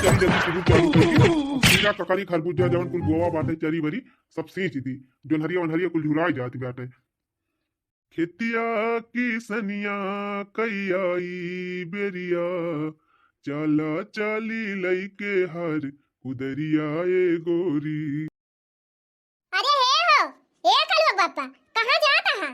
जल्दी जल्दी शुरू चालू कर दी। खीरा ककड़ी खरबूजा जवन कुल गोवा बाटे चरी बरी सब सींच दी। जोनहरिया वनहरिया कुल झुराई जाती बाटे। खेतिया की सनिया कई बेरिया चला चाली लईके हर उदरिया ए गोरी। अरे हे कलुआ बापा कहाँ जाता है?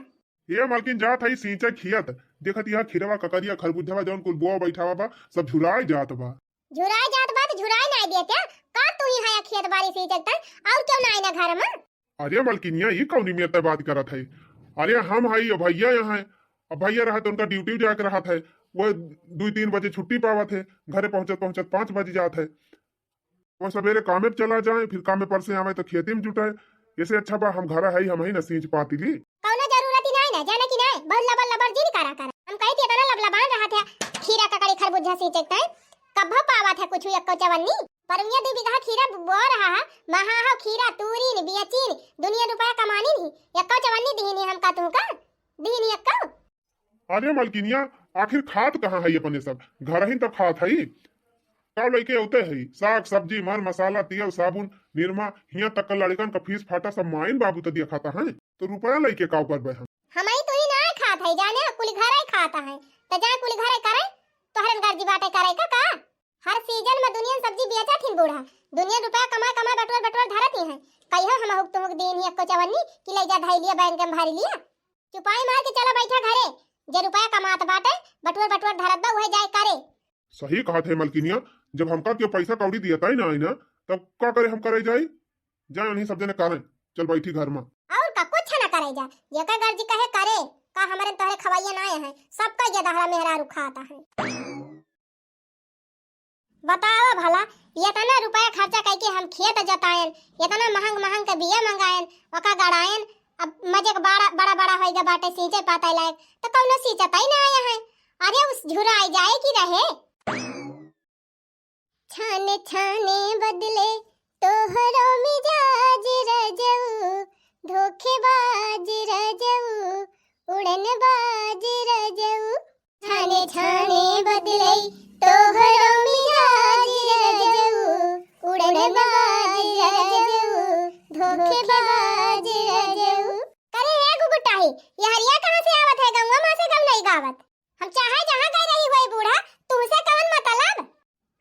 ये मालकिन जात है सींचा खियत देखत यहाँ खीरवा ककरिया खरबूजा जवन कुल बोआ बैठावा बा सब झुराई जात बा। झुराई जात बा तो झुराई नहीं देते का तू ही है खेत बाड़ी से चलता और क्यों ना आईना घर में? अरे मालकिनिया ये कौन नियत बात करत है? अरे हम हई भैया यहाँ है। अब भैया रहा तो उनका ड्यूटी जाके रहा था। वो 2-3 बजे छुट्टी पावा थे। घरे पहुंचत पहुंचत 5 बज जात है। वो सवेरे कामे पे चला जाए फिर कामे पर से आवे तो खेती में जुटाए। ऐसे अच्छा बा हम घर है हम ही न सींच पाती ली। कौनो जरूरत ही नहीं ना जाने की नहीं बहुत लबर जी करा हम कही थे तना लबलबान रहा था खीरा ककड़ी खरबूजा सींचता है कब पावा था कुछ यक्को चवन्नी पर ये 2 बीघा खीरा बो रहा है महा हो खीरा तूरी ने बेचीन दुनिया रुपया कमानी नहीं यक्को चवन्नी दीनी हम का तू का दीनी यक्को। अरे मालकिनिया आखिर खात कहाँ है अपने सब घर ही तो खात है। का लइके होते है साग सब्जी मर मसाला तेल साबुन निरमा हिया तक लड़कन का फीस फाटा सब माइन बाबू तो दिया खाता है तो रुपया लइके का ऊपर हम हमारी तो ही ना खात है जाने कुल घर ही खाता है तो जा कुल घर करे तो हरन घर जी बाटे करे का हर सीजन में दुनिया सब्जी बेचा थी बूढ़ा दुनिया रुपया कमा कमा बटोर धरती है कहियो हम हुक तुमक देन यक्को चवन्नी कि ले जा धाई लिया बैंक में भारी लिया चुपाई मार के चला बैठा घरे जे रुपया कमात बाटे बटोर धरत बा वही जाए करे। सही कहा थे मलकिनिया जब हमका के पैसा कौड़ी दिया था ना ना तब का करे हम करे जाई जाए उन्हीं सब जने करें चल बैठी घर में और का कुछ ना करे जा ये का गर्जी कहे करे का हमारे तोहरे खवाइया ना है सबका ये दहरा मेहरा रुखाता है। बताओ भला इतना रुपया खर्चा करके हम खेत जताएन इतना महंग के बिया मंगाएन ओका गड़ाएन अब मजे के बड़ा होइगा बाटे सींचे पाता लायक तो कौनो सींचता ही ना आया है। अरे उस झुराई जाए की रहे छाने छाने बदले तोहरो मिजाज रजऊ धोखेबाज रजऊ उड़नबाज रजऊ छाने छाने बदले तोहरो मिजाज रजऊ उड़नबाज रजऊ धोखेबाज रजऊ। करे हे गुगुटाही ये हरिया कहां से आवत है गंगा मां से कम नहीं गावत हम चाहे जहां गई रही हुई बूढ़ा तुमसे कौन मतलब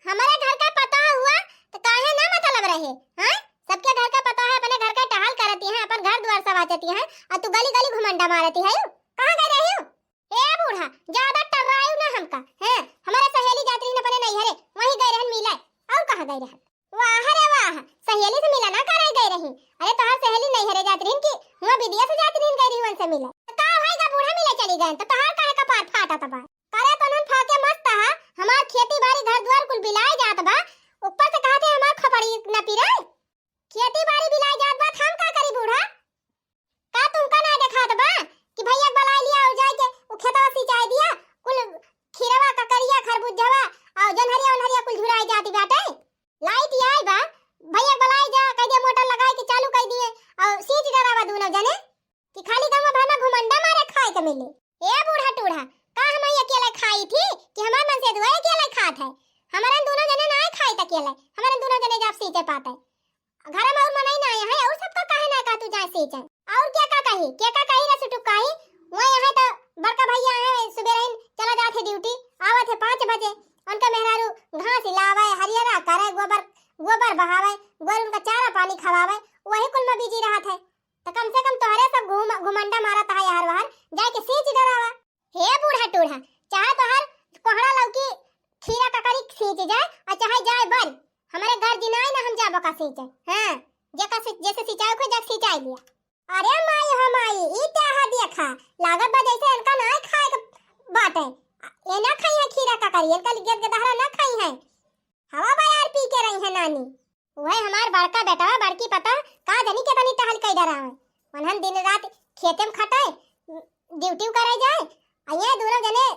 हमारे घर का पता हुआ तो काहे ना मतलब रहे हैं सबके घर का पता है अपने घर का टहल करती है अपन घर द्वार सवाचती है और तू गली गली घुमंडा मारती है कहां गई रही हो ए बूढ़ा ज्यादा टर्रायू ना हमका है हमारे सहेली जाती ने अपने नहीं हरे वहीं गई रहन मिले और कहां गई रहन वाह रे वाह सहेली से मिला ना करे गई रही अरे तोहार सहेली नहीं हरे जाती रही कि हुआ विदेश से जाती रही गई रही उनसे मिले तो का होएगा बूढ़ा मिले चली गए तो तोहार काहे का पार फाटा तबा करे तो नन फाके मस्त है हमार खेती बाड़ी घर द्वार कुल बिलाए जात बा ऊपर से कहते हमार खपड़ी न पिरे खेती बाड़ी बिलाए जात बा हम का करी बूढ़ा का तुमका ना देखात बा कि भैया बला लिया और जाके उ खेतवा सिंचाई दिया कुल खीरवा ककरिया खरबूजवा और जनहरिया कुल झुराई जाती बाटे लाइट आई बा भैया बलाई जा कह दिया मोटर लगाए के चालू कर दिए और सीट डरावा दूनो जने कि खाली गांव भर में घुमंडा मारे खाए के मिले ए बूढ़ा टूढ़ा का हम अकेले खाई थी कि हमार मन से दुआ अकेले खात है हमारे दोनों जने ना खाई त अकेले हमारे दोनों जने जब सींचे पाते घर में और मनाई ना आया है और सबका काहे ना का तू जा सींचे और क्या का कही रे सुटुक कही वो यहाँ तो बड़का भैया है सुबह चला जाते ड्यूटी आवत है 5 बजे उनका मेहरारू घास लावे हरियरा करे गोबर बहावे गोर उनका चारा पानी खवावे वही कुल में बिजी रहा थे तो कम से कम तोहरे सब घुमंडा मारत है यार बाहर जाके सींच डरावा हे बूढ़ा टूढ़ा चाहे तोहर कोहड़ा लौकी खीरा ककड़ी सींच जाए और चाहे जाए बन हमारे घर दिनाई ना हम जाबो का सींचे हां जैसे सिंचाई को जग सिंचाई लिया। अरे माई हो माई ई क्या हा देखा लागत बा जैसे इनका ना खाए के बाटे ये ना खाई है खीरा ककड़ी इनका गेट के दहरा ना खाई है हवा बा यार पी के रही है नानी वही हमार बड़का बेटा बड़की पता का जनी के तनी टहल कई डरा है वनहन दिन रात खेते में खटाए ड्यूटी करे जाए अये दोनों जने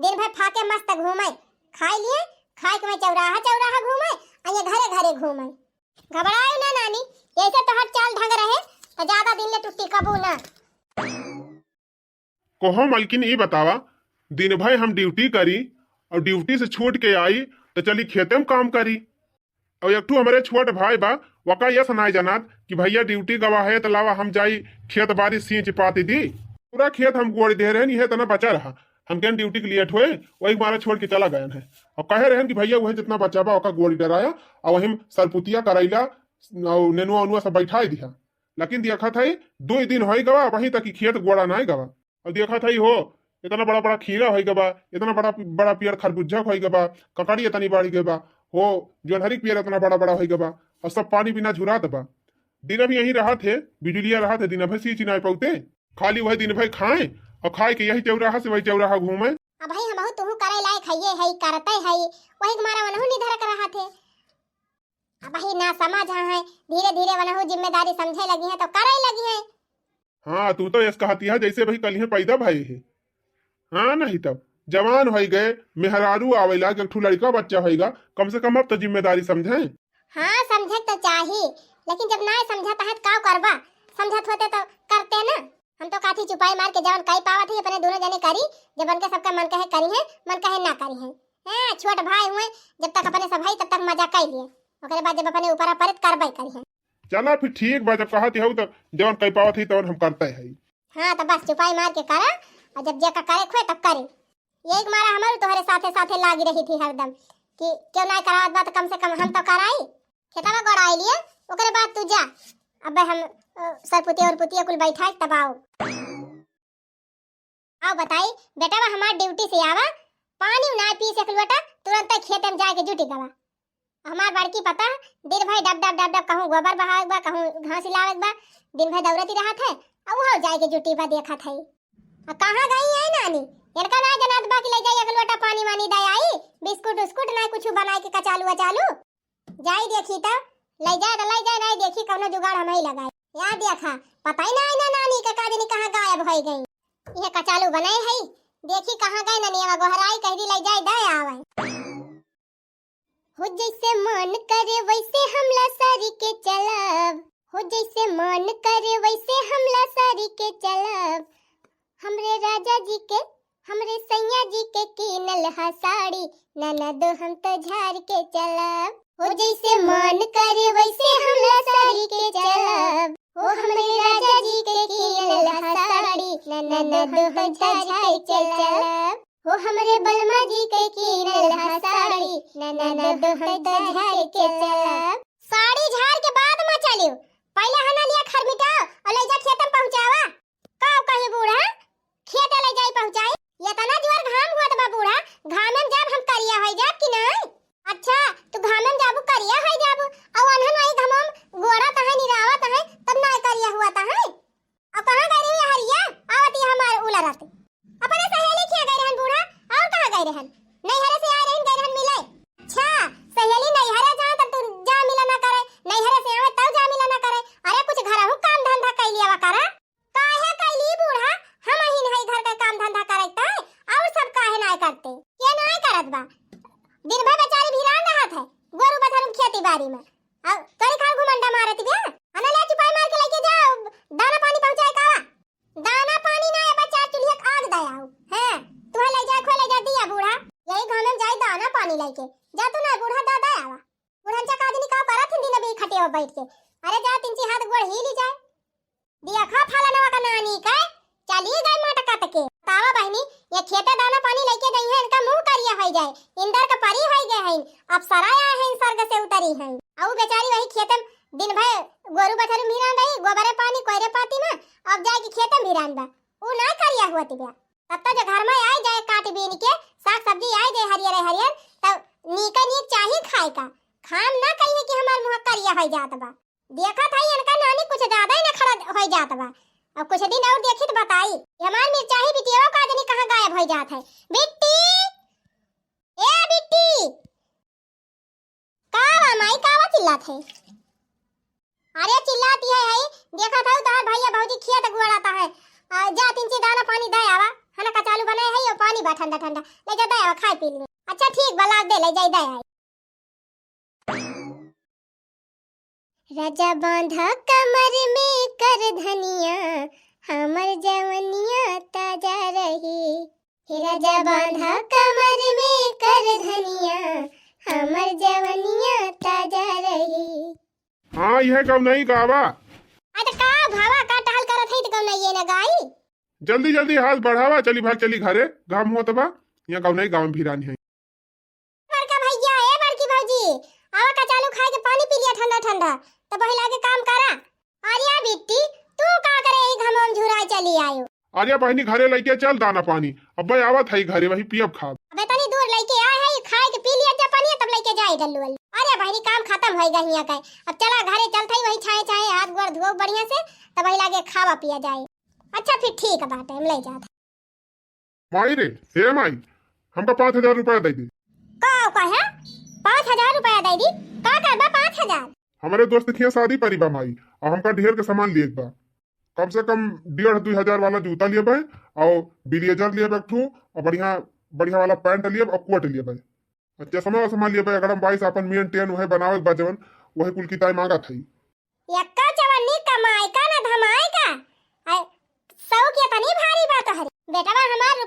दिन भर फाके मस्त घूमे खाई लिए खाए के चौराहा घूमे अये घरे घूमे घबराए ना नानी ऐसे तो हर चाल ढंग रहे तो ज्यादा दिन ले टुट्टी कबू ना कोहो मलकिन ये बतावा दिन भर हम ड्यूटी करी और ड्यूटी से छूट के आई तो चली खेते में काम करी और एक ठू हमारे छोट भाई बा वका ये सुनाई जनात कि भैया ड्यूटी गवा है तो लावा हम जाई खेत बारी सींच पाती दी पूरा खेत हम गोड़ी दे रहे नहीं है तना बचा रहा हम क्या ड्यूटी के लिए हुए वही मारा छोड़ के चला गए हैं और कहे रहे कि भैया वही जितना बचा बा गोड़ी डराया और वही सरपुतिया करैला नेनुआ उनुआ सब बैठा दिया लेकिन देखा था 2 दिन हो गवा वहीं तक खेत गोड़ा ना गवा और देखा था हो इतना बड़ा बड़ा खीरा हो गवा इतना बड़ा बड़ा पेड़ खरबूजा हो गवा ककड़ी इतनी बड़ी गवा हो जोनहरी पेड़ इतना बड़ा बड़ा हो गवा और सब पानी बिना झुरा दबा दिन भी यही रहा थे बिजुलिया रहा थे दिन भर सींच ना पाते खाली वही दिन भर खाए और खाए के यही चौराहा से वही चौराहा घूमे अब भाई हमहु तुहु करे लायक हइये हई करते हई वही हमारा वनहु निधर कर रहा थे अब भाई ना समझ है धीरे धीरे वनहु जिम्मेदारी समझे लगी है तो करे लगी है। हाँ तू तो ऐसा कहती है जैसे भाई कल ही पैदा भाई है। हाँ नहीं तब जवान हो गए मेहरारू आवेला एक लड़का बच्चा होगा कम से कम अब तो जिम्मेदारी समझे। हाँ समझे तो चाहिए लेकिन जब ना समझता है तो का करबा समझत होते तो करते ना हम तो काठी चुपाई मार के जवन कई पावा थी अपने दोनों जने करी जब उनके सबका मन कहे करी है मन कहे ना करी है। हां छोट भाई हुए जब तक अपने सब भाई तब तक मजा कर लिए ओकरे बाद जब अपने ऊपर अपरित करबई करी है। चला फिर ठीक बा जब कहती हो तो जवन कई पावा थी तवन हम करते हैं। हां तो बस चुपाई मार के करा और जब जेका करे खोए तब करे एक मारा हमारे तोहरे साथे साथे लागी रही थी हरदम कि क्यों ना करावत बात कम से कम हम तो कराई खेतवा गड़ाई लिए ओकरे बाद तू जा अब हम सरपुतिया और पुतिया कुल बैठा तब आओ बताई बेटा हमार ड्यूटी से आवा पानी ना पी से बेटा तुरंत खेत में जाके जुटी गवा हमार बड़की पता दिन भर डब डब डब डब कहूं गोबर बहावे बा कहूं घास लावे बा दिन भर दौड़ती रहा थे अब वो जाके जुटी बा देखा थई अब कहां गई है नानी इनका ना जनात बा कि ले जाई एक लोटा पानी वानी दे आई बिस्कुट उस्कुट ना कुछ बनाए के कचालू चालू जाई देखी त ले जाए नहीं देखी कौनो जुगाड़ हम ही लगाई याद देखा पता ही ना नानी के काजनी कहां गायब हो गई ये कचालू बनाए है देखी कहां गए ननिया गोहराई कह दी ले जाए दे आवे हो जैसे मन करे वैसे हमला सारी के चलब हो जैसे मन करे वैसे हमला सारी के चलब हमरे राजा जी के हमरे सैया जी के कीनल हा साड़ी ननद हम तो झाड़ के चलब हो जैसे मन करे वैसे हमला साड़ी के चलब हो हमरे राजा जी के कीनल हा साड़ी ननद हम तो झाड़ के चलब हो हमरे बलमा जी के कीनल हा साड़ी ननद हम तो झाड़ के चलब साड़ी झाड़ के बाद में चलियो पहले हना लिया खर मिटाओ और ले जा खेत में पहुंचावा का कहे बूढ़ा खेत ले जाई पहुंचाई ये तना जोर घाम हुआ बा बूढ़ा घाम में जब हम करिया होई जाब कि नहीं अच्छा तू घाम में जाबू करिया होई जाबू और अनहन आई घमम गोरा तहां निरावा तहां तब ना करिया हुआ तहां अब कहां गई रही हरिया आवती हमार उला रात अपने सहेली के गई रहन बूढ़ा और कहां गई रहन नहीं हरे से आ रहन गई रहन मिले अच्छा सहेली नहीं हरे जा तब तू जा मिला ना करे नहीं हरे से आवे तब जा मिला ना करे अरे कुछ घर हूं काम धंधा कर लिया करा काहे कैली बूढ़ा हम ही नहीं घर का काम धंधा करता है और सब काहे ना करते ये नहीं करत बा दिन भर बेचारी भिरान रहत है गोरु बथर खेती बाड़ी में अब तोरी खाल घुमंडा मारत बिया अने ले चुपाई मार के लेके जाओ दाना पानी पहुंचाए कावा दाना पानी ना है बच्चा चुल्हे आग दे आओ हैं तू ले जा खो ले जा दिया बूढ़ा यही घर में जाई दाना पानी लेके जा तू ना बूढ़ा दादा आवा बूढ़ा चा कादनी का करत दिन भी खटे हो बैठ के अरे जा तीन ची हाथ गोड़ ही ली जाए दिया खा फाला नवा का नानी का चली गई मटका तके तावा बहनी ये खेते दाना पानी लेके गई है इनका मुंह करिया हो जाए इंदर का परी हो गए हैं अब सराया है इन स्वर्ग से उतरी है और बेचारी वही खेत में दिन भर गोरु बछरू मीरान रही गोबरे पानी कोयरे पाती में अब जाएगी खेत में मीरान बा वो ना करिया हुआ तिबा तब तो जो घर में आए जाए काट बीन के साग सब्जी आए जाए हरियर हरियर तब नीका नीक चाहिए खाए का खाम ना कहिए कि हमार मुंह करिया हो जात बा देखा था इनका नानी कुछ ज्यादा ही ना खड़ा हो जात बा अब कुछ दिन और देखी तो बताई हमार मिर्चाही बिटिया का आदमी कहां गायब हो जात है बिट्टी ए बिट्टी कावा माई कावा चिल्लात है अरे चिल्लाती है देखा था तार भैया भौजी खेत गुड़ाता है जा तीन ची दाना पानी दे आवा हना कचालू बनाए है यो पानी बा ठंडा ठंडा ले जा दे आवा खाए पी ले अच्छा ठीक बला दे ले जाई दे आई राजा बांधा कमर में कर धनिया हमर जवनिया ताजा रही राजा बांधा कमर में कर धनिया हमर जवनिया ताजा हाँ यह गाँव नहीं गावा। अच्छा का भावा का टहल करत है तो कौन ये ना गाई। जल्दी जल्दी हाथ बढ़ावा, चली भाग चली घरे, गाँव हुआ तबा यहाँ गाँव नहीं, गाँव में भिरानी है। बड़का भैया है बड़की भौजी, आवा का चालू खाए के पानी पी लिया ठंडा ठंडा, तो बही लागे काम करा। आर्या बिट्टी तू का करे ई घमम झुराई चली आयो। आर्या बहनी घरे लेके चल दाना पानी, अब भाई आवत है घरे वही पियब खा। अबे तनी दूर लेके आए है, खाए के पी लिया जा पानी तब लेके जाए डल्लू वाली। अरे भाई काम खत्म होई गई हिया का, अब चला घरे चलते ही वही छाए छाए हाथ गोड़ धो बढ़िया से, तब वही लागे खावा पिया जाए। अच्छा फिर ठीक है बात है, हम ले जात। माई रे, हे माई, हमका 5000 रुपया दे दी। का है 5000 रुपया दे दी, का करबा 5000? हमारे दोस्त की शादी परी बा माई, और हमका ढेर के सामान लिए बा, कम से कम 1,500-2,000 वाला जूता लिए बा, और ब्लेजर लिए बा ठू, और बढ़िया बढ़िया वाला पैंट लिए और कोट लिए बा, चश्मा सामान लिए बा। अगर हम 22 अपन मेन टेन वही बनावे बा जवन वही कुल की ताई मांगा थई। यक्का चवन्नी कमाई का ना धमाई का, सौ के तनी भारी बात है बेटा। हमार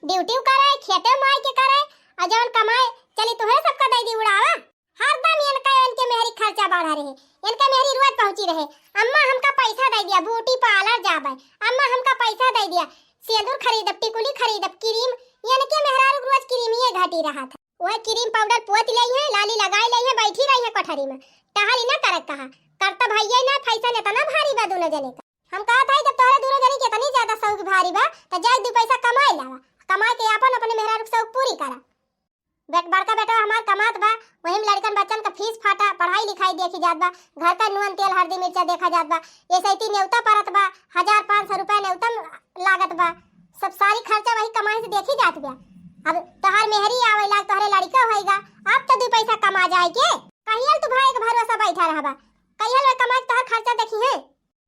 ड्यूटी करे खेते माई के करे, और जवन कमाए चली तोहरे सबका दे दी उड़ावा। हरदम इनके मेहरी खर्चा बढ़ा रहे, इनका मेहरी रोज पहुंची रहे। अम्मा हमका पैसा दे दिया, ब्यूटी पार्लर जाबे, अम्मा हमका पैसा दे दिया, सिंदूर खरीदब, टिकुली खरीदब, क्रीम, इनके मेहरारू रोज क्रीम ये घटी रहा था। वह क्रीम पाउडर पोत ली है, लाली लगाई ली है, बैठी रही है कोठरी में, टहली ना करत कहा करता भैया ना फैसा इतना भारी बा दोनों जने का। हम कहा था जब तोहरा दोनों जने के इतनी ज्यादा शौक भारी बा तो जाए 2 पैसा कमाई लावा, कमा के अपन अपने मेहरारू के शौक पूरी करा। बड़का बेटा हमार कमात बा, वही लड़कन बच्चन का फीस फाटा पढ़ाई लिखाई देखी जात बा, घर का नून तेल हल्दी मिर्चा देखा जात बा, ये सैती नेवता परत बा, 1500 रुपया नेवता लागत बा, सब सारी खर्चा वही कमाई से देखी जात बा। अब तोहार मेहरी आवे लाग तोहरे लड़का होएगा, अब तो 2 पैसा कमा जाए के कहियल तू भाई के भरोसा बैठा रहबा, कहियल कमाई तोहर खर्चा देखी है।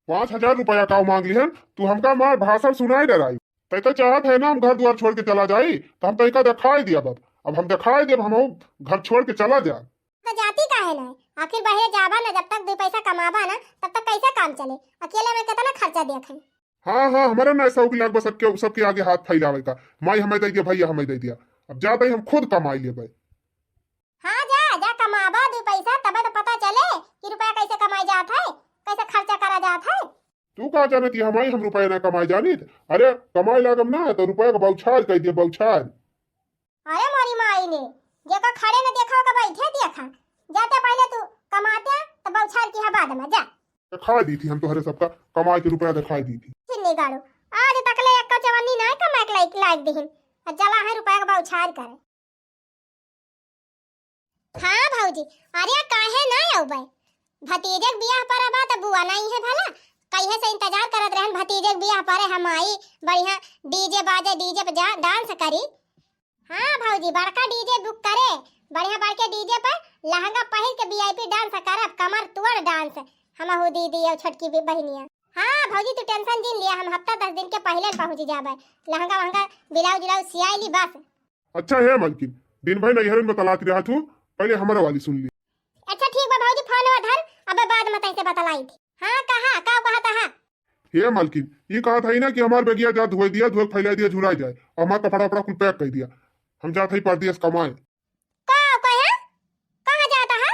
5000 रुपया का मांग ली है तू, हमका मार भाषण सुनाई डराई। तय तो चाहत है ना हम घर द्वार छोड़ के चला जाई, तो हम तय का दिखाई दिया बाब, अब हम दिखाई दे हम घर छोड़ के चला जा। तो जाती काहे ना, आखिर बाहर जाबा ना, जब तक 2 पैसा कमाबा ना तब तक कैसे काम चले, अकेले में कितना खर्चा देखे। हाँ हाँ हमारा ना ऐसा लाग बस सबके आगे हाथ फैलावे का, माई हमें दे दिया भैया हमें दे दिया, अब जाते ही हम खुद कमाई ले भाई। हाँ जा जा कमाबा 2 पैसा, तब तो पता चले कि रुपया कैसे कमाई जात है, कैसे खर्चा करा जात है। तू कहा जाने थी हमारी हम रुपया ना कमाई जानी, अरे कमाई लागम ना तो रुपया का बौछार कह दिया बौछार। अरे मोरी माई ने जेका खड़े न देखा का बैठे देखा, जाते पहले तू कमाते तो बौछार की बाद में जा। दिखा दी थी हम तुम्हारे सबका कमाई के रुपया दिखाई दी थी। चिन्नी गाड़ो आज तक ले एक चवन्नी ना कमाई के लायक दिहिन, जला है रुपया का बौछार करे। हाँ भौजी अरे काहे ना आउबे, भतीजे के बियाह पर बा त बुआ नहीं है भला, कहिए से इंतजार करत रहन भतीजे के बियाह पर हम आई, बढ़िया डीजे बाजे, डीजे पे जा डांस करी। हाँ भौजी बड़का डीजे बुक करे, बढ़िया बड़के डीजे पर लहंगा पहन के वीआईपी डांस करब, कमर तोड़ डांस, हम हो दीदी और छोटकी भी बहनिया। हाँ भौजी तू टेंशन दिन लिया, हम हफ्ता 10 दिन के पहले पहुंच जाबे, लहंगा वहंगा ब्लाउज ब्लाउज सियाई ली बस। अच्छा है मलकिन, दिन भर नैहर में बतलाती रहा तू, पहले हमारा वाली सुन ली। अच्छा ठीक बा भौजी फोन धर, अब बाद में तैसे बतलाई थी। हाँ कहा का कहा था हे मलकिन, ये कहा था ही ना कि हमार बेगिया जा धोए दिया, धोए फैला दिया, झुराई जाए, और हमारा कपड़ा वपड़ा कुल पैक कर दिया, हम जाते ही परदेश कमाए। कहाँ जाता है?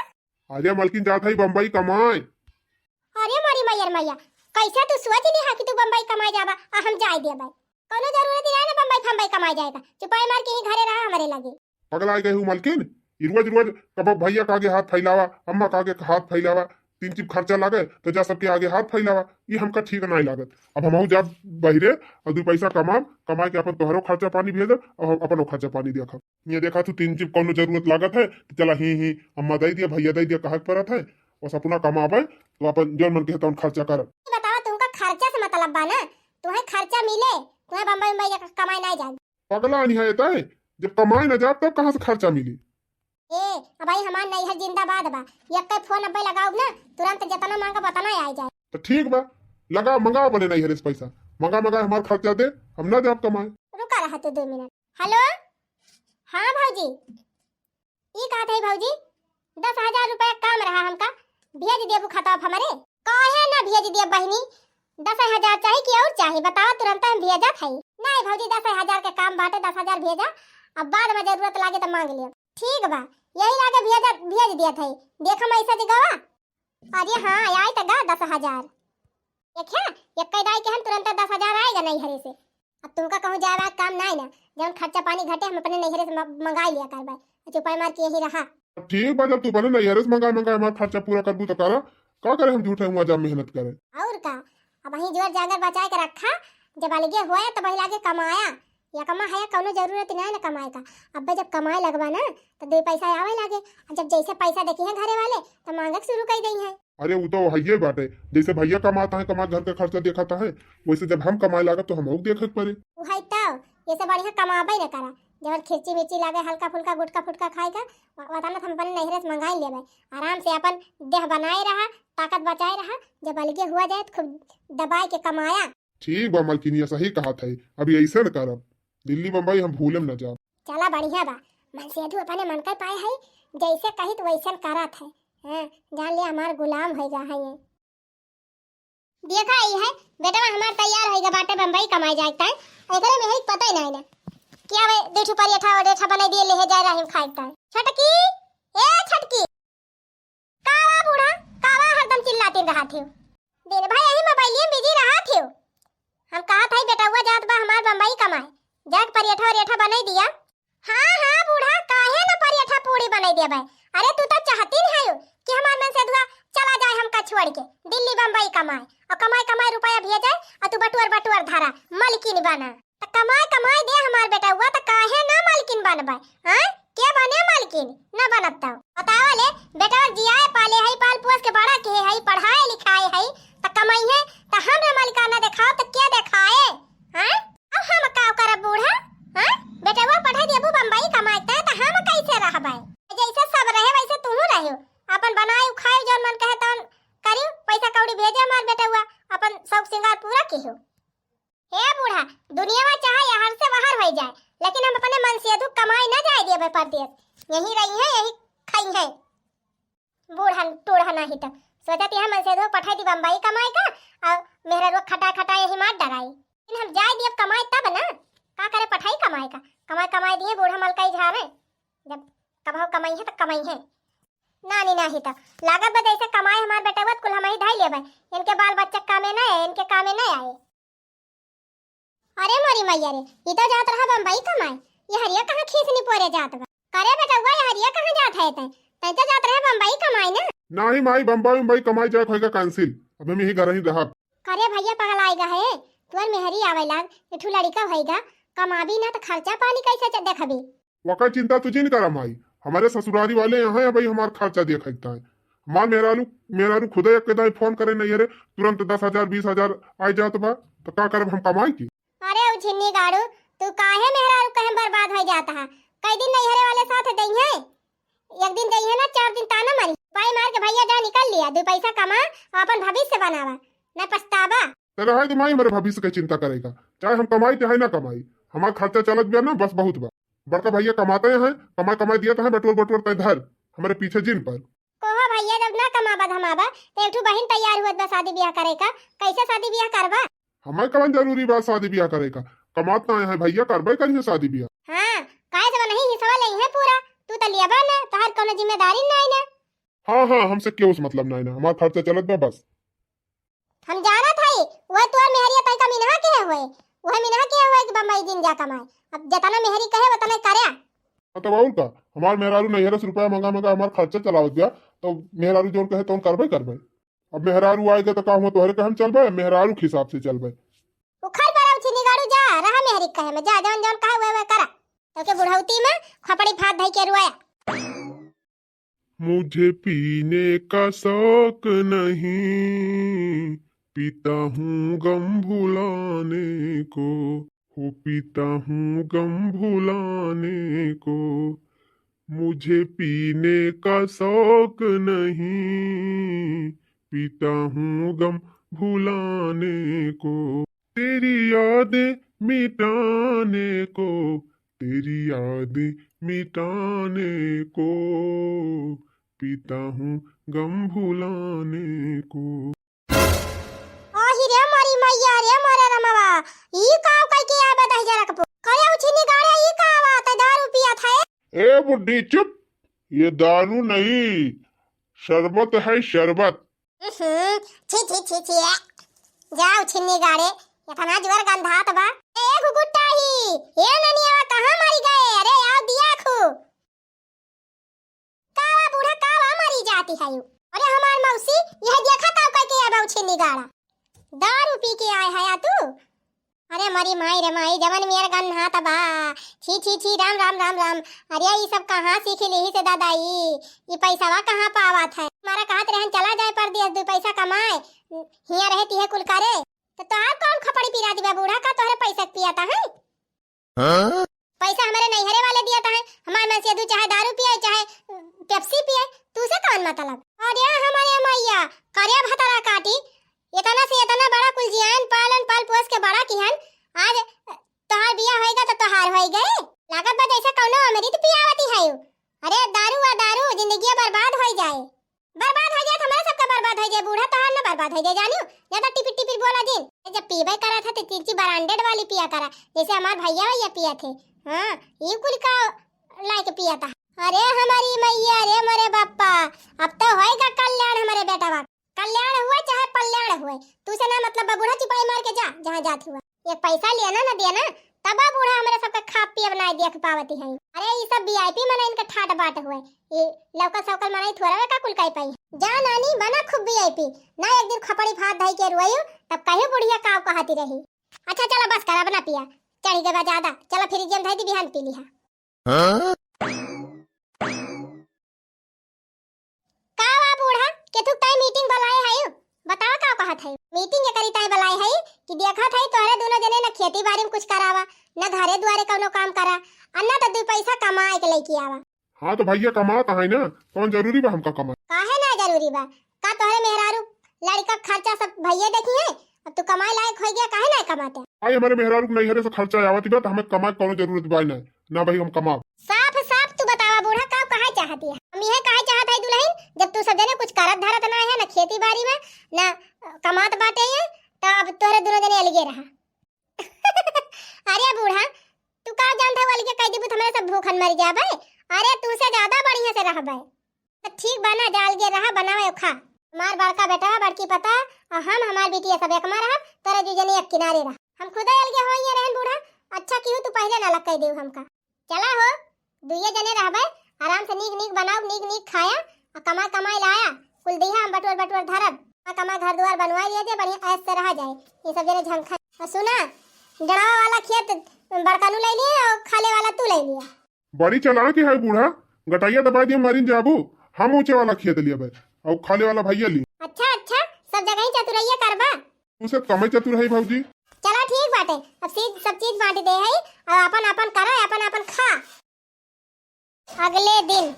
अरे मलकिन जाता ही बम्बई कमाए। अरे मोरी मैयर मैया कैसे तू सोच ली कि तू बम्बई कमाए जाबा, हम जाए देबे, कोनो जरूरत नहीं ना बम्बई कमाए जाएगा, चुपाई मार के ही घरे रहा हमारे लगे। पगला गए हूँ मलकिन, रोज रोज कब भैया का आगे हाथ फैलावा, अम्मा का आगे हाथ फैलावा, 3 चिप खर्चा लागे तो जा सबके आगे हाथ फैलावा, ये हमका ठीक नहीं लागत। अब हम जा बहिरे और 2 पैसा कमा के अपन तोहरो खर्चा पानी भेजब और अपन खर्चा पानी देखा। ये देखा तू 3 चिप कोनो जरूरत लागत है तो चला ही अम्मा दे दिया भैया दे दिया कहा परत है, और अपना कमाबे तो अपन जो मन के तो खर्चा कर। बताओ तुमका खर्चा से मतलब बा ना, तुम्हें खर्चा मिले, तुम्हें बम्बई में कमाई नहीं जाए। पगला नहीं है, जब कमाई ना जाब तब कहाँ से खर्चा मिली। अब भाई हमार नैहर जिंदाबाद बा, एक फोन अब लगाओ ना तुरंत जितना मांगा उतना आ जाए। तो ठीक बा, लगा मंगा अपने नैहर से पैसा, मंगा हमार खर्चा दे, हम ना जाब कमाए। रुका रहा तू 2 मिनट। हेलो हाँ भौजी, ये कहा था भौजी 10,000 रुपया काम रहा हमका, भेज देबू खाता हमारे। काहे ना भेज दे बहनी, 10,000 चाहिए कि और चाहिए बताओ, तुरंत हम भेजा था। नहीं भौजी 10,000 के काम बाटे, 10,000 भेजा, अब बाद में जरूरत लागे तो मांग लियो। ठीक बा यही लागे भेज दिया था, देखम ऐसा जगह अरे हाँ आए तो गा 10,000 देखिया एक कई दाई के हम तुरंत 10,000 आएगा नहीं हरे से। अब तुमका कहूँ जाए काम नहीं ना, जब खर्चा पानी घटे हम अपने नैहरे से मंगा लिया करबा, चुपाई मार के यही रहा। ठीक बा, जब तू पहले नैहरे से मंगा हमारा खर्चा पूरा करबू तो करा, का करे हम झूठे हुआ जब मेहनत करे। और का अब वही जोर जागर बचा के रखा, जब अलगे हुआ तो वही लागे कमाया या कमा है, कोनो जरूरत नहीं ना कमाए का। अब जब कमाए लगवा ना तो 2 पैसा आवे लागे, और जब जैसे पैसा देखी है घरे वाले तो मांगक शुरू कर दी है। अरे वो तो है बाटे, जैसे भैया कमाता है कमा घर का खर्चा दिखाता है, वैसे जब हम कमाए लागा तो हम देखे पड़े। है तो ये सब बढ़िया कमाबे न करा, जब खिरची मिर्ची लागे हल्का फुल्का गुटका फुटका खाएगा बताना हम अपन नैहरे से मंगाई लेबे, आराम से अपन देह बनाए रहा, ताकत बचाए रहा, जब अलगे हुआ जाए तो खूब दबाए के कमाया। ठीक बा मालकिनिया, सही कहा था, अभी ऐसे न करब, दिल्ली बम्बई हम भूलम न जाब। चला बढ़िया बा, मन से अधू अपने मन कर पाए है, जैसे कही तो वैसे करत है। हाँ, जान लिया हमार गुलाम है जा है ये। देखा ही है बेटा हमार तैयार है बाटे बम्बई कमाई जाता है, एकरे में है पता ही नहीं ना क्या वे देठू परेठा और देठा बना दिए ले जा रहे खाइता है। छटकी ए छटकी, कावा बूढ़ा कावा हरदम चिल्लाते रहा थे दिन भाई, यही मोबाइल में बिजी रहा थे। हम कहा था बेटा हुआ जात बा हमार बम्बई कमाए, जाट परेठा और रेठा बनाई दिया। हाँ हाँ बूढ़ा काहे ना परेठा पूरी बनाई दिया भाई, अरे तू तो चाहती नहीं है कि हमार मन से दुआ चला जाए हमका छोड़ के दिल्ली बम्बई कमाए, और कमाए कमाए रुपया भेजे और तू बटुअर बटुअर धारा मलकिन बना, तो कमाए कमाए दे हमार बेटा हुआ तो काहे ना मालकिन बनबे। हां के बने मालकिन ना बनता बतावा ले बेटा जियाए पाले है, पाल पोस के बड़ा के है, पढ़ाए लिखाए है, तो कमाई है तो हमरे मालिकाना दिखाओ तो क्या दिखाए। हां अब हम का करब बूढ़ा, हां बेटा हुआ पढ़ाई देबू बम्बई कमाता तो हम कैसे रहबे, जैसे सब रहे वैसे तू रहो, अपन बनाए खाए जौन मन कहे तौन करियो, पैसा कौड़ी भेजे हमार बेटा हुआ अपन शौक सिंगार पूरा कियो। हे बूढ़ा दुनिया में चाहे यहाँ से बाहर हो जाए, लेकिन हम अपने मन से अधू कमाई ना जाए दिए परदेश, यही रही है यही खाई है। बूढ़ा टूढ़ा नहीं तो सोचती हम मन से अधू पठाई दी बम्बई कमाई का, और मेरा रोक खटा खटा यही मार डराई, लेकिन हम जाए दिए कमाई तब ना, का करे पठाई कमाई का, कमाई कमाई दिए बूढ़ा मलकाई झारे, जब कमाओ कमाई है तो कमाई है नानी नहीं तो लागत बद ऐसे कमाए हमार बेटा वत कुल हम ही धाई लेबे, इनके बाल बच्चे कामे ना है, इनके कामे ना आए। अरे मोरी मैया रे ये तो जात रहा बम्बई कमाए, ये हरिया कहां खींचनी पोरे जात बा, करे बेटा हुआ ये हरिया कहां जात है तै तो जात रहा बम्बई कमाए ना। नहीं माई बम्बई कमाई जाए होएगा कैंसिल, अब हम यही घर ही रहा। करे भैया पगल आएगा है तुअर मेहरी आवे लाग इठू लड़का होएगा, कमाबी ना तो खर्चा पानी कैसे देखबी। वका चिंता तुझे नहीं करा माई, हमारे ससुरारी वाले यहाँ है भाई, हमारा खर्चा देखता है, हमार मेहरारू खुद एक दाई फोन करे नहीं रे तुरंत 10,000 20,000 आ जात बा, तो का करब हम कमाई की। अरे ओ झिन्नी गाड़ू तू काहे मेहरारू कहे बर्बाद हो जाता है, कई दिन नैहरे वाले साथ दई है, एक दिन दई है ना 4 दिन ताना मारी पाई मार के भैया जा निकल लिया, 2 पैसा कमा और अपन भविष्य बनावा ना पछतावा। तेरा है तो माई मेरे भविष्य की चिंता करेगा, चाहे हम कमाई चाहे ना कमाई, हमारा खर्चा चलत गया ना बस बहुत बा। बड़का भैया कमाते हैं, कमाई दिया था बटोर बटोर तय धर हमारे पीछे जिन पर। कोहा भैया जब ना कमाबा धमाबा तो एक बहन तैयार हुआ बा शादी ब्याह करे का, कैसे शादी ब्याह करबा। हमारे कवन जरूरी बात शादी ब्याह करे का, कमात ना है भैया करबे करिए शादी ब्याह। हां काहे से नहीं हिस्सा नहीं है पूरा, तू तो लिया बा ना तोहर कोनो जिम्मेदारी नहीं ना। हाँ हमसे क्यों उस मतलब नहीं ना, हमारा खर्चा चलत बा बस। हम जाना था वो तोर मेहरिया तय का मिनहा के हुए, वह मिनहा के हुए कि बम्बई दिन जा कमाए, अब जतना मेहरी कहे उतना करे। तो और का हमार मेहरारू नैहरे से रुपया मंगा हमारा खर्चा चलावत गया, तो मेहरारू जोन कहे तो करबे। अब मेहरारू आएगा तो का हुआ तोहरे के हम चलबे, मेहरारू के हिसाब से चलबे। उखर पर आओ चिनी गाड़ू जा रहा मेहरी कहे में जा जौन जौन कहे वे करा, तो के बुढ़ौती में खपड़ी फात धई के रुआया। मुझे पीने का शौक नहीं, पीता हूँ गम भुलाने को, हो पीता हूँ गम भुलाने को, मुझे पीने का शौक नहीं, पीता हूँ गम भुलाने को, तेरी यादें मिटाने को, तेरी यादें मिटाने को, पीता हूँ गम भुलाने को। आही रे मारी मैया रे मारे रमवा ई काव कई के आ बता जरा कपो करे उछनी गाड़े ई कावा त दारू पिया था। ए बुड्ढी चुप, ये दारू नहीं शरबत है शरबत, छी छी छी छी जाओ छिन्नी गाड़े इतना जोर गंधात बा। ए घुगुटाही ए ननिया कहां मरी गए? अरे आओ दिया खू कावा बूढ़ा कावा मरी जाती है। अरे हमार मौसी यह देखा का कह के आबा छिन्नी गाड़ा दारू पी के आए है तू। अरे मरी माई रे माई जवन मेर गंधात बा। छी छी छी राम राम राम राम। अरे ये सब कहां सीख ली से दादाई? ये पैसावा कहां पावत है? हमारा कहत रहन चला जाए परदेस दो पैसा कमाए हिया रहती है कुल करे। तो तोहार कौन खपड़ी पिरा दिबा बूढ़ा का तोहरे पैसा पियाता है? हाँ? पैसा हमारे नैहरे वाले दियाता है। हमारे मन से दू चाहे दारू पिए चाहे पेप्सी पिए तू से कौन मतलब? अरे हमारे मैया करे भतरा काटी इतना से इतना बड़ा कुल जियान पालन पाल पोस के बड़ा किहन आज तोहार बिया होएगा तो तोहार होई गए। लागत बा जैसे कौनो अमृत पियावती है। अरे दारू आ दारू जिंदगी बर्बाद हो जाए। बर्बाद हो जाए हमारा सबका बर्बाद हो जाए। बूढ़ा तोहार ना बर्बाद हो जाए जानियो। ज्यादा टिपी टिपी बोला दिन जब पीबे करा था तो तिरची ब्रांडेड वाली पिया करा जैसे हमार भैया भैया पिया थे। हां ये कुल का लाइक पिया था। अरे हमारी मैया रे मोरे बाप्पा अब तो होएगा कल्याण हमारे बेटा बा। कल्याण हुआ चाहे कल्याण हुए तू से ना मतलब बूढ़ा चिपाई मार के जा जहां जात हुआ। एक पैसा लेना ना देना तब बूढ़ा हमारे सबका खा पिए बनाए देख पावती है। अरे ये सब वीआईपी मना इनका ठाट बाट हुए ये लौका सौकल मनाई थोड़ा का कुल काई पाई जा नानी बना खूब वीआईपी ना एक दिन खपड़ी भात धाई के रोयो तब कहे बुढ़िया काव कहती रही। अच्छा चलो बस करा बना पिया चढ़ी गवा ज्यादा चलो फिर जम धाई दी बिहान पी लिहा। कावा बूढ़ा के तू टाइम मीटिंग बुलाए है बताओ का कहत है? मीटिंग करी ताई बुलाए है कि देखा था तोहरे दोनों जने ना खेती बाड़ी में कुछ करावा ना घरे द्वारे कोनो काम करा अन्ना तो दो पैसा कमाए के लेके आवा। हाँ तो भैया कमाता है ना कौन जरूरी बा हमका कमा? काहे ना जरूरी बा का तोहरे मेहरारू लड़का खर्चा सब भैया देखी है अब तू कमाए लायक हो गया काहे ना कमाते? आई हमारे मेहरारू नहीं हरे से खर्चा आवत बा तो हमें कमाए कोनो जरूरत बा ना भाई हम कमाब। साफ साफ तू बतावा बूढ़ा का काहे चाहती है? हम यह काहे चाहत है दुल्हन जब तू सब जने कुछ करत धरत ना है ना खेती बाड़ी में ना कमात बाटे है तो अब तोरे दोनों जने अलगे रहा। अरे बूढ़ा तू का जानता वाली के कह देबू हमारे सब भूखन मर जाबे। अरे तू से ज्यादा बढ़िया से रहबे तो ठीक बना डाल के रहा बनावे खा। हमार बड़का बेटा बड़की पता और हम हमार बेटी सब एक में रहा तोरे दू जने एक किनारे रहा। हम खुद अलगे होइए रहन बूढ़ा अच्छा क्यों तू पहले ना लग कह देऊ हमका। चला हो दुइये जने रहबे आराम से नीक नीक बनाओ नीक नीक खाया और कमाई कमाई लाया कुल दिया हम बटोर बटोर धरब कमा घर द्वार बनवा लिया दे बढ़िया ऐसे रह जाए। ये सब जने झंखा और सुना डरावा वाला खेत बड़कानू ले लिया और खाले वाला तू ले लिया। बड़ी चालाक है बूढ़ा गटाइया दबा दिया मारिन जाबू हम ऊंचे वाला खेत लिया बे और खाले वाला भैया ली। अच्छा अच्छा सब जगह ही चतुरैया करबा तू से कम चतुर है भौजी। चला ठीक बाटे अब सब चीज बांट दे है और अपन अपन करा अपन अपन खा। अगले दिन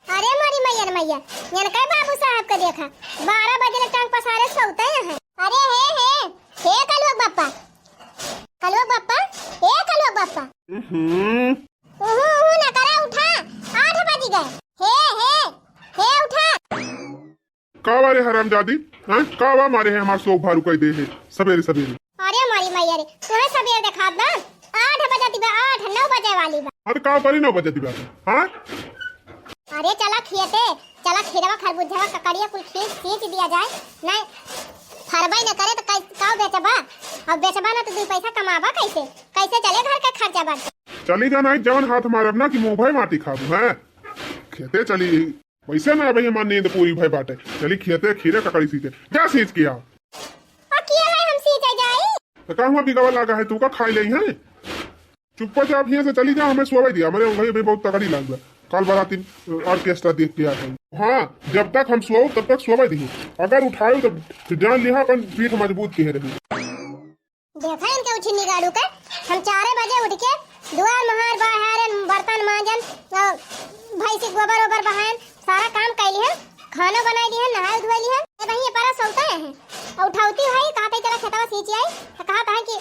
अरे मारी मैया मैया यन कई बाबू साहब का देखा 12 बजे टांग पसारे सोते हैं। अरे हे कलुआ बाप्पा हे कलुआ बाप्पा ना करा उठा 8 बज गए। हे उठा का वारे हरामजादी हां का वा मारे है हमार सोख भारू कह दे है सवेरे सवेरे। अरे मारी मैया रे तोहे सवेरे देखा ना 8 बजे बा 9 बजे वाली बा। अरे का परी 9 बजे बा हां अरे चला खीरवा खरबूजा ककड़िया कुल खींच दिया जाए नहीं फरबाई न करे तो काव बेचबा अब बेचबा ना तो दो पैसा कमाबा कैसे चले घर का खर्चा बढ़। चली जाना जवन हाथ मारब ना कि मुंह भाई माटी खाबू हैं खेते चली वैसे ना भाई हमार नींद पूरी भाई बाटे चली खेते खीरे ककड़ी सींचे जा सींच के आओ। अकेला हम सींचे जाई तो का हुआ बिगावा लगा है तू का खाई लई है चुपचाप यहां से चली जा हमें सोवे दिया हमारे भाई भी बहुत तगड़ी लग गया कल बाराती ऑर्केस्ट्रा देख के आए। हाँ जब तक हम सोओ तब तक सोवे दी अगर उठाओ तो जान लिहा अपन पीठ मजबूत के रही। देखा इनके उठनी गाड़ू का हम 4 बजे उठ के दुआर महार बाहर बर्तन मांजन भाई से गोबर ओबर बहान सारा काम कैली है खाना बनाई ली है नहाई धोई ली है वही पर सोता है और उठाउती है कहते चला खेतवा सींच आई तो कहा था कि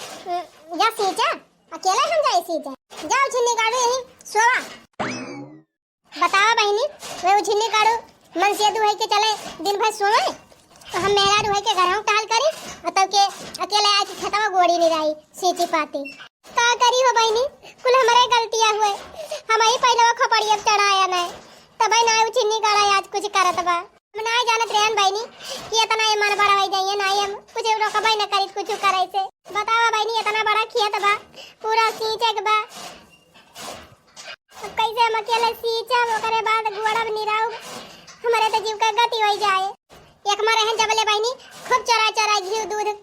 जा सींचा अकेला हम जाए सींचा जाओ छिन्नी गाड़ू यही सोवा। बतावा बहनी वे उछिन्नी काड़ू मन से दुहई के चले दिन भर सोए तो हम मेहरा दुहई के घर हम टहल करी और तब के अकेले आके खतवा गोड़ी नहीं रही सींची पाती का करी हो बहनी कुल हमारे गलतियां हुए हम ही पहले खपड़िया चढ़ाया नहीं तब ना उछिन्नी काड़ा आज कुछ करत बा। हम ना जानत रहन बहनी कि इतना ये मन बड़ा हो जाइए ना हम कुछ रोकबई न करी कुछ करे से। बतावा बहनी इतना बड़ा खेत बा पूरा सींचे के बा, अब कैसे हम अकेले सींचब ओकरे बाद गुड़ब निराउ हमारे तो जीव का गति हो जाए। एक मारे हैं जबले बहनी खूब चरा चरा घी दूध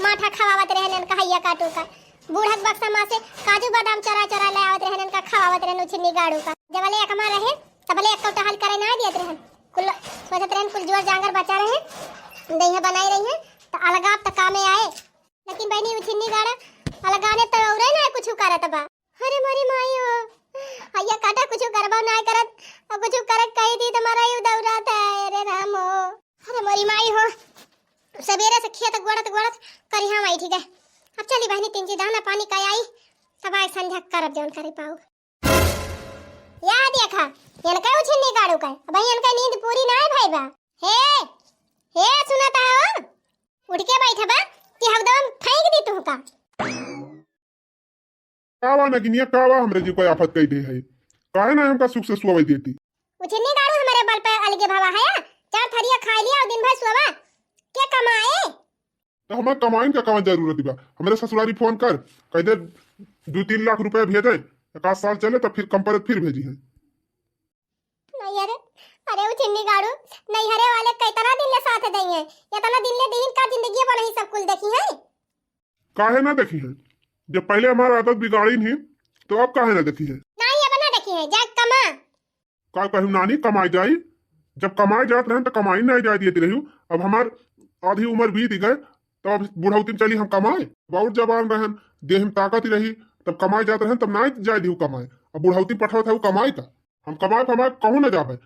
माठा खवावत रहन कहैया काटू का, बूढ़क बक्सा मां से काजू बादाम चरा चरा ले आवत रहन का खवावत रहन छिन्नी गाड़ू का। जबले एक मारे रहे तबले एक कौटा हल करे ना दियत रहन कुल सोचत रहन कुल जोर जांगर बचा रहे दहिया बनाई रही है तो अलगाव त कामे आए। लेकिन बहनी छिन्नी गाड़ा अलगाने तो औरे ना कुछ करत बा। अरे मरी माई हो आया काटा कुछ करबा ना करत अब कुछ करत कही दी तुम्हारा यू दौरात है। अरे राम हो अरे मरी माई हो सवेरे से खेत गोड़त गोड़त करी हम आई ठीक है। अब चली बहनी तीन जी दाना पानी का आई तब आज संध्या करब जौन करे पाऊ। या देखा इनका उछिन्नी गाड़ू का भाई इनका नींद पूरी ना है भाई बा। हे सुनाता हो उठ के बैठा बा कि हकदम फेंक दी तू का कावा ना गिनिया कावा हमरे जी कोई आफत कही दे है काहे ना हमका सुख से सोवे देती। उछिन्नी गाड़ू हमारे बल पे अलगे भावा है चार थरिया खा लिया और दिन भर सोवा क्या कमाए। तो हमार कमाइन का कवन जरूरत बा। हमरे ससुरारी फोन कर कह दे 2-3 लाख रुपए भेजे 1 साल चले तो फिर कंपनी फिर भेजी है। नहीं अरे उछिन्नी गाड़ू नहीं हरे वाले कितना दिन ले साथ दई है इतना दिन ले दिन का जिंदगी बना ही सब कुल देखी है। काहे ना देखी है जब पहले हमारा आदत बिगाड़ी नहीं तो अब काहे ना देखी है। नहीं अब ना देखी है जा कमा का कहूं नानी कमाई जाई जब कमाई जात रहे तो कमाई नहीं जाती रही। अब हमार आधी उम्र बीत गए तो अब बुढ़ौती चली हम कमाए बहुत जवान रहन देह में ताकत ही रही तब कमाई जात रहे तब ना जाए दी कमाए। अब बुढ़ौती पठाओ था कमाई का हम कमाए हमारे कहूँ ना जाए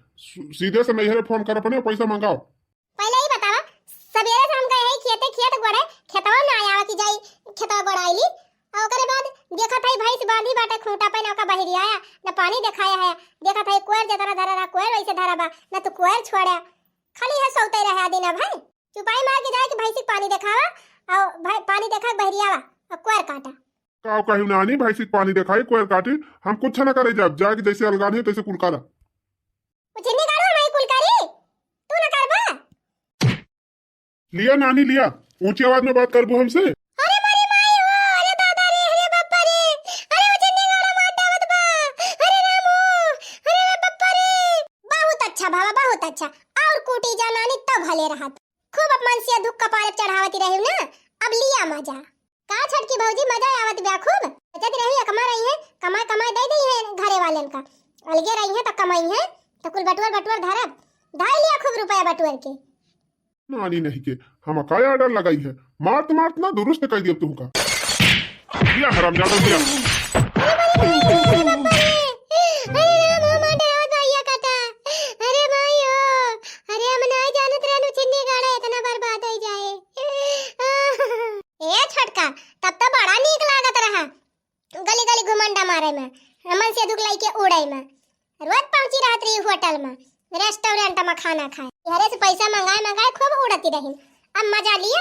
सीधे से मैं फोन कर अपने पैसा मंगाओ। पहले ही बतावा सवेरे से हम गए खेते खेत गोड़े खेतवा ना आया कि जाई खेतवा गोड़ाईली और ओकरे बाद देखा था भैंस बांधी बाटे खूंटा पे ना का बहिरी आया ना पानी दिखाया है देखा था कोयर जतरा धरा रहा कोयर वैसे धरा बा ना तो कोयर छोड़ा खाली है सौते रहे दिन भाई चुपाई मार के जाए कि भैंसी पानी दिखावा और भाई पानी देखा बहिरी आवा और कोयर काटा का कहूं नानी भैंसी पानी दिखाई कोयर काटी हम कुछ ना करे जब जाके जैसे अलगानी तैसे कुलकारा उछिन्नी गाड़ू हमारी कुलकारी तू ना करबा लिया नानी लिया ऊंची आवाज में बात करबो हमसे। अरे मारी माई हो अरे दादा रे अरे बप्पा रे अरे उछिन्नी गाड़ा मार दावत बा अरे राम हो अरे बप्पा रे बहुत अच्छा बाबा बहुत अच्छा और कूटी जा नानी तब भले रहत खूब अपमान से दुख कपाल चढ़ावती रही ना अब लिया मजा का छटकी भौजी मजा आवत बा खूब बचत रही कमा रही है कमाई कमाई दे दी है घरे वालन का अलगे रही है तो कमाई है तो कुल बटुअर बटुअर धरब ढाई लिया खूब रुपया बटुअर के नानी नहीं के हम काय ऑर्डर लगाई है मारत मारत ना दुरुस्त कर दिया तुमका लिया हरामजादा लिया। तब तो बड़ा नीक लागत रहा गली गली घुमंडा मारे में हमन से दुख लाई के उड़ाई में रोज पहुंची रहत रही होटल में रेस्टोरेंट में खाना खाए घरे से पैसा मंगाए खूब उड़ती रही अब मजा लिया।